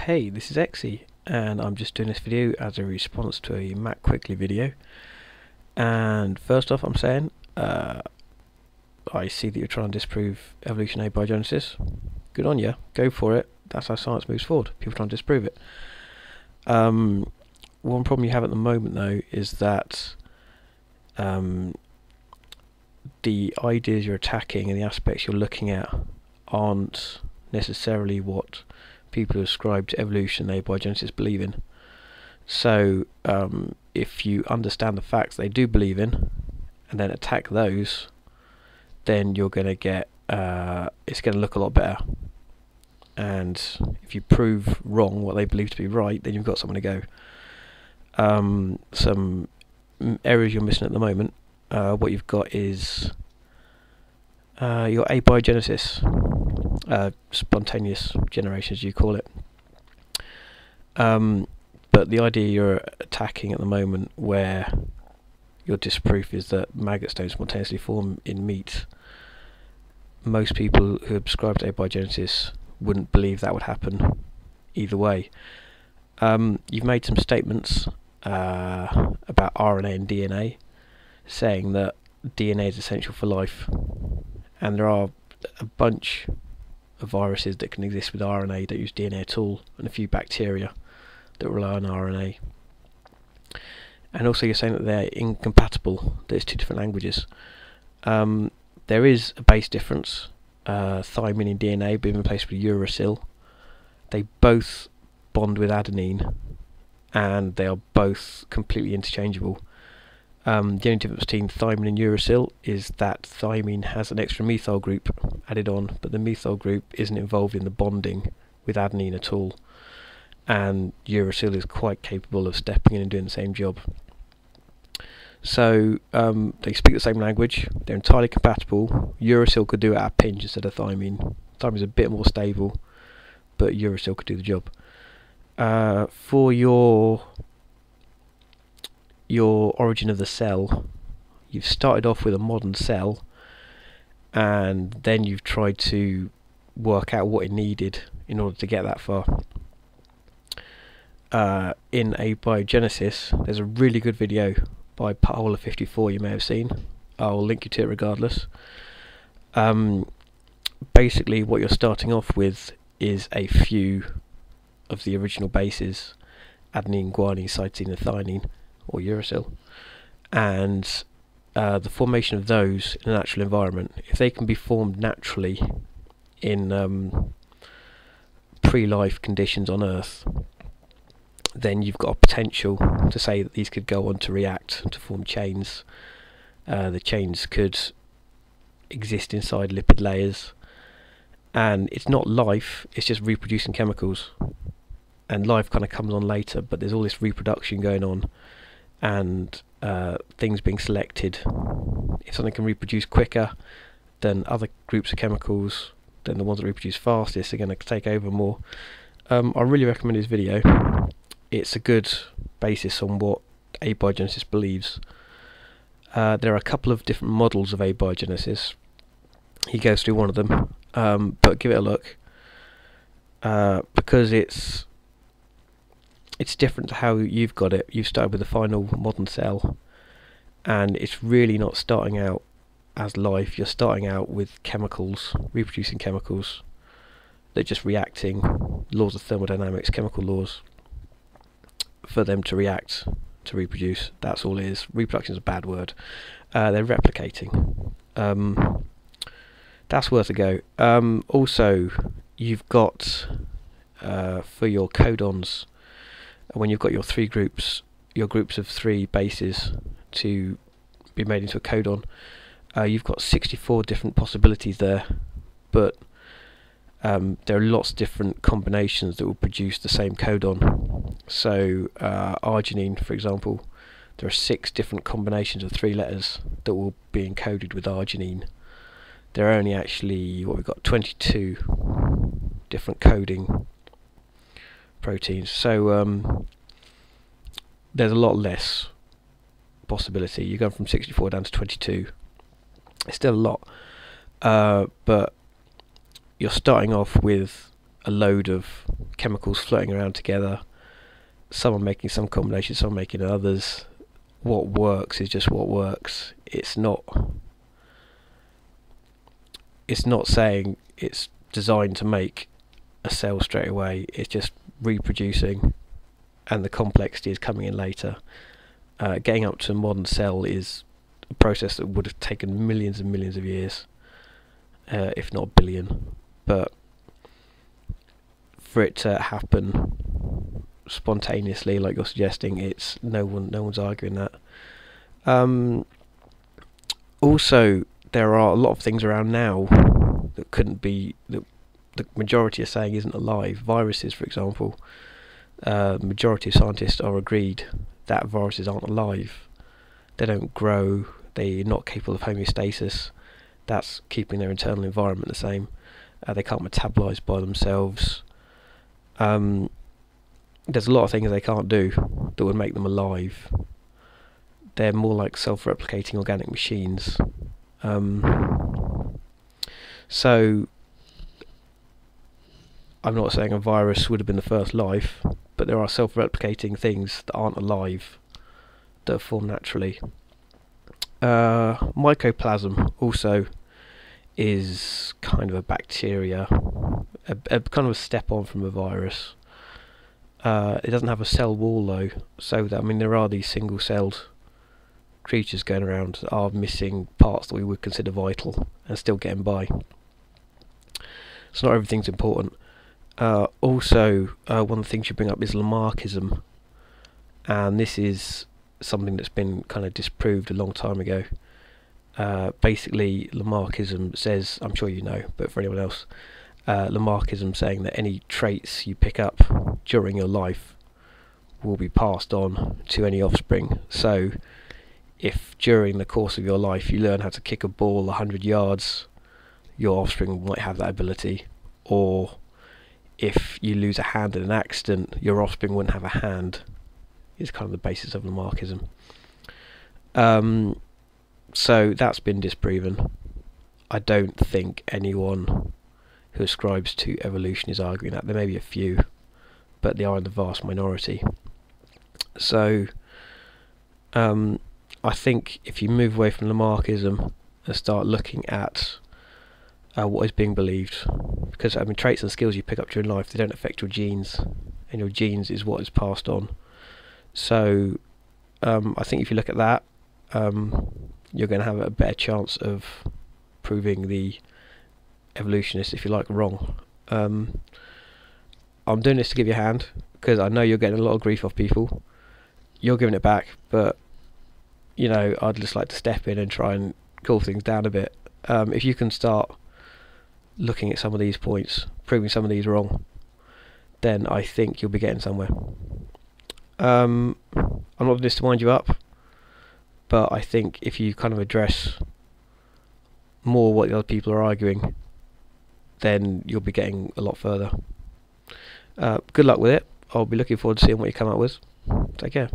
Hey, this is Exy, and I'm just doing this video as a response to a Mackquigley video. And first off, I'm saying I see that you're trying to disprove evolution abiogenesis. Good on you, go for it. That's how science moves forward. People trying to disprove it. One problem you have at the moment, though, is that the ideas you're attacking and the aspects you're looking at aren't necessarily what people who ascribe to evolution and abiogenesis believe in. So if you understand the facts they do believe in and then attack those, then you're going to get it's going to look a lot better. And if you prove wrong what they believe to be right, then you've got somewhere to go. Some areas you're missing at the moment, what you've got is your abiogenesis, spontaneous generation as you call it. But the idea you're attacking at the moment, where your disproof is that maggots don't spontaneously form in meat, most people who subscribe to abiogenesis wouldn't believe that would happen either way. You've made some statements about RNA and DNA, saying that DNA is essential for life, and there are a bunch of viruses that can exist with RNA that use DNA at all, and a few bacteria that rely on RNA. And also you're saying that they're incompatible, that it's two different languages. There is a base difference. Thymine in DNA being replaced with uracil. They both bond with adenine, and they are both completely interchangeable. The only difference between thymine and uracil is that thymine has an extra methyl group added on, but the methyl group isn't involved in the bonding with adenine at all, and uracil is quite capable of stepping in and doing the same job. So they speak the same language, they're entirely compatible. Uracil could do it at a pinch instead of thymine. Thymine is a bit more stable, but uracil could do the job. For your origin of the cell, you've started off with a modern cell, and then you've tried to work out what it needed in order to get that far. In abiogenesis, there's a really good video by Potholer54 you may have seen. I'll link you to it regardless. Basically what you're starting off with is a few of the original bases: adenine, guanine, cytosine and thymine, or uracil, and the formation of those in a natural environment, if they can be formed naturally in pre-life conditions on Earth, then you've got a potential to say that these could go on to react to form chains. The chains could exist inside lipid layers, and it's not life, it's just reproducing chemicals, and life kind of comes on later, but there's all this reproduction going on and things being selected. If something can reproduce quicker than other groups of chemicals, then the ones that reproduce fastest are going to take over more. I really recommend this video. It's a good basis on what abiogenesis believes. There are a couple of different models of abiogenesis. He goes through one of them, but give it a look, because it's different to how you've got it. You've started with the final modern cell, and it's really not starting out as life. You're starting out with chemicals, reproducing chemicals. They're just reacting, laws of thermodynamics, chemical laws, for them to react, to reproduce. That's all it is. Reproduction is a bad word. They're replicating. That's worth a go. Also, you've got for your codons, when you've got your three groups, your groups of three bases to be made into a codon, you've got 64 different possibilities there, but there are lots of different combinations that will produce the same codon. So arginine, for example, there are 6 different combinations of 3 letters that will be encoded with arginine. There are only actually, we've got 22 different coding proteins, so there's a lot less possibility. You're going from 64 down to 22. It's still a lot, but you're starting off with a load of chemicals floating around together. Some are making some combinations, some are making others. What works is just what works. It's not saying it's designed to make a cell straight away. It's just reproducing, and the complexity is coming in later. Getting up to a modern cell is a process that would have taken millions and millions of years, if not a billion. But for it to happen spontaneously, like you're suggesting, it's no one's arguing that. Also, there are a lot of things around now that couldn't be, that the majority are saying isn't alive. Viruses, for example, the majority of scientists are agreed that viruses aren't alive. They don't grow, they're not capable of homeostasis. That's keeping their internal environment the same. They can't metabolize by themselves. There's a lot of things they can't do that would make them alive. They're more like self-replicating organic machines. So I'm not saying a virus would have been the first life, but there are self-replicating things that aren't alive that are formed naturally. Mycoplasm also is kind of a bacteria, a kind of a step on from a virus. It doesn't have a cell wall though, so that, I mean, there are these single-celled creatures going around that are missing parts that we would consider vital and still getting by. So not everything's important. Also, one of the things you bring up is Lamarckism, and this is something that's been kind of disproved a long time ago. Basically, Lamarckism says, I'm sure you know, but for anyone else, Lamarckism saying that any traits you pick up during your life will be passed on to any offspring. So if during the course of your life you learn how to kick a ball 100 yards, your offspring might have that ability. Or if you lose a hand in an accident, your offspring wouldn't have a hand, is kind of the basis of Lamarckism. So that's been disproven. I don't think anyone who ascribes to evolution is arguing that. There may be a few, but they are in the vast minority. So I think if you move away from Lamarckism and start looking at what is being believed, because I mean, traits and skills you pick up during life, they don't affect your genes, and your genes is what is passed on. So I think if you look at that, you're going to have a better chance of proving the evolutionists, if you like, wrong. I'm doing this to give you a hand, because I know you're getting a lot of grief off people. You're giving it back, but you know, I'd just like to step in and try and cool things down a bit. If you can start looking at some of these points, proving some of these wrong, then I think you'll be getting somewhere. I'm not doing this to wind you up, but I think if you kind of address more what the other people are arguing, then you'll be getting a lot further. Good luck with it. I'll be looking forward to seeing what you come up with. Take care.